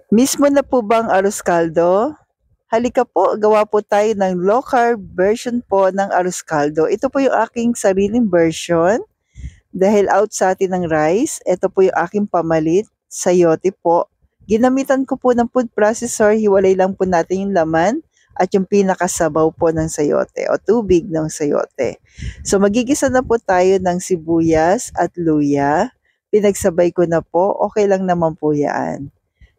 Mismo na po ba ang arroz caldo? Halika po, gawa po tayo ng low carb version po ng arroz caldo. Ito po yung aking sariling version. Dahil out sa atin ng rice, ito po yung aking pamalit, sayote po. Ginamitan ko po ng food processor, hiwalay lang po natin yung laman at yung pinakasabaw po ng sayote o tubig ng sayote. So magigisa na po tayo ng sibuyas at luya. Pinagsabay ko na po, okay lang naman po yan.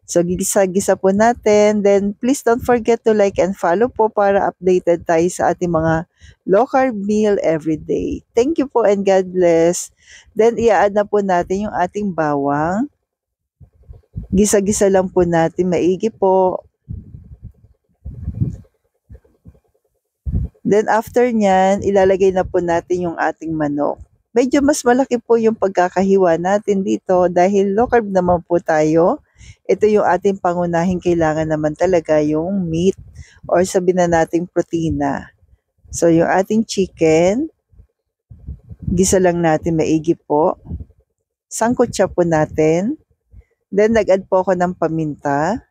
So, gigisa-gisa po natin. Then, please don't forget to like and follow po para updated tayo sa ating mga low carb meal every day. Thank you po and God bless. Then, i-add na po natin yung ating bawang. Gisa-gisa lang po natin maigi po. Then, after nyan, ilalagay na po natin yung ating manok. Medyo mas malaki po yung pagkakahiwa natin dito dahil low carb naman po tayo. Ito yung ating pangunahing kailangan naman talaga yung meat or sabihin na nating protina. So yung ating chicken, gisa lang natin maigi po. Sangkot siya po natin. Then nag-add po ako ng paminta.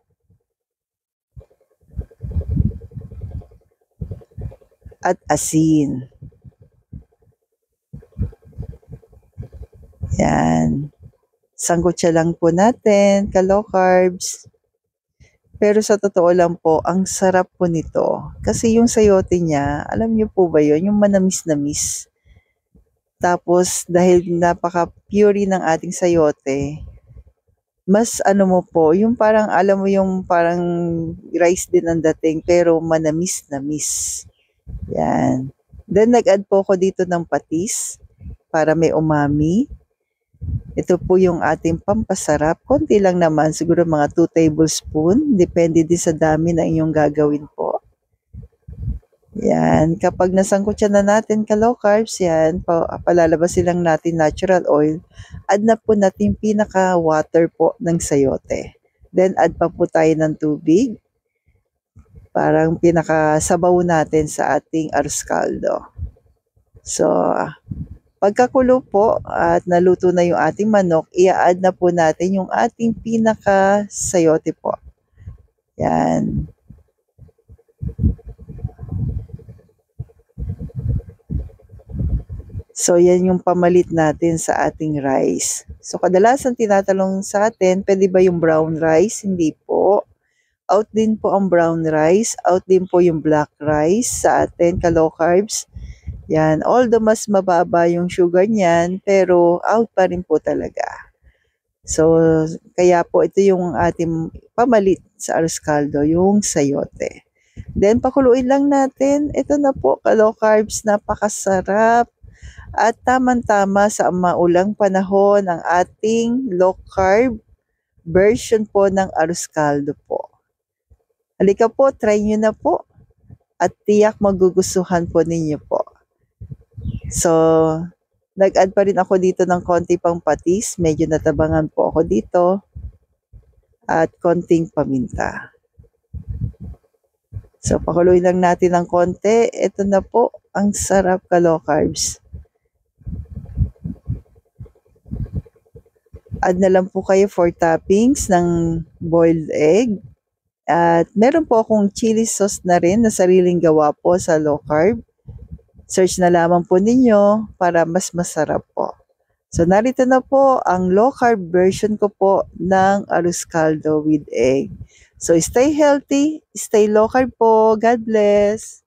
At asin. Yan. Sangkot siya lang po natin, ka-low carbs. Pero sa totoo lang po, ang sarap po nito. Kasi yung sayote niya, alam niyo po ba yun? Yung manamis-namis. Tapos, dahil napaka-pure ng ating sayote, mas ano mo po, yung parang, alam mo yung parang rice din ang dating, pero manamis-namis. Yan. Then, nag-add po ako dito ng patis para may umami. Ito po yung ating pampasarap. Konti lang naman, siguro mga 2 tablespoon. Depende din sa dami na inyong gagawin po. Yan. Kapag nasangkot siya na natin ka-low carbs, yan, palalabasin lang natin natural oil. Add na po natin pinaka-water po ng sayote. Then, add pa po tayo ng tubig. Parang pinaka-sabaw natin sa ating arroz caldo. So, pagkakulo po at naluto na yung ating manok, i-add na po natin yung ating pinaka-sayote po. Yan. So, yan yung pamalit natin sa ating rice. So, kadalasan tinatanong sa atin, pwede ba yung brown rice? Hindi po. Out din po ang brown rice. Out din po yung black rice sa atin, ka-low carbs. Yan, although mas mababa yung sugar niyan, pero out pa rin po talaga. So, kaya po ito yung ating pamalit sa arroz caldo, yung sayote. Then, pakuluin lang natin. Ito na po, ka-low carbs, napakasarap. At tamang-tama sa maulang panahon ang ating low carb version po ng arroz caldo po. Halika po, try nyo na po. At tiyak magugustuhan po ninyo po. So, nag-add pa rin ako dito ng konti pang patis. Medyo natabangan po ako dito. At konting paminta. So, pakuluin lang natin ng konti. Ito na po, ang sarap ka-low carbs. Add na lang po kayo 4 toppings ng boiled egg. At meron po akong chili sauce na rin na sariling gawa po sa low carb. Search na lamang po ninyo para mas masarap po. So, narito na po ang low carb version ko po ng arroz caldo with egg. So, stay healthy, stay low carb po. God bless!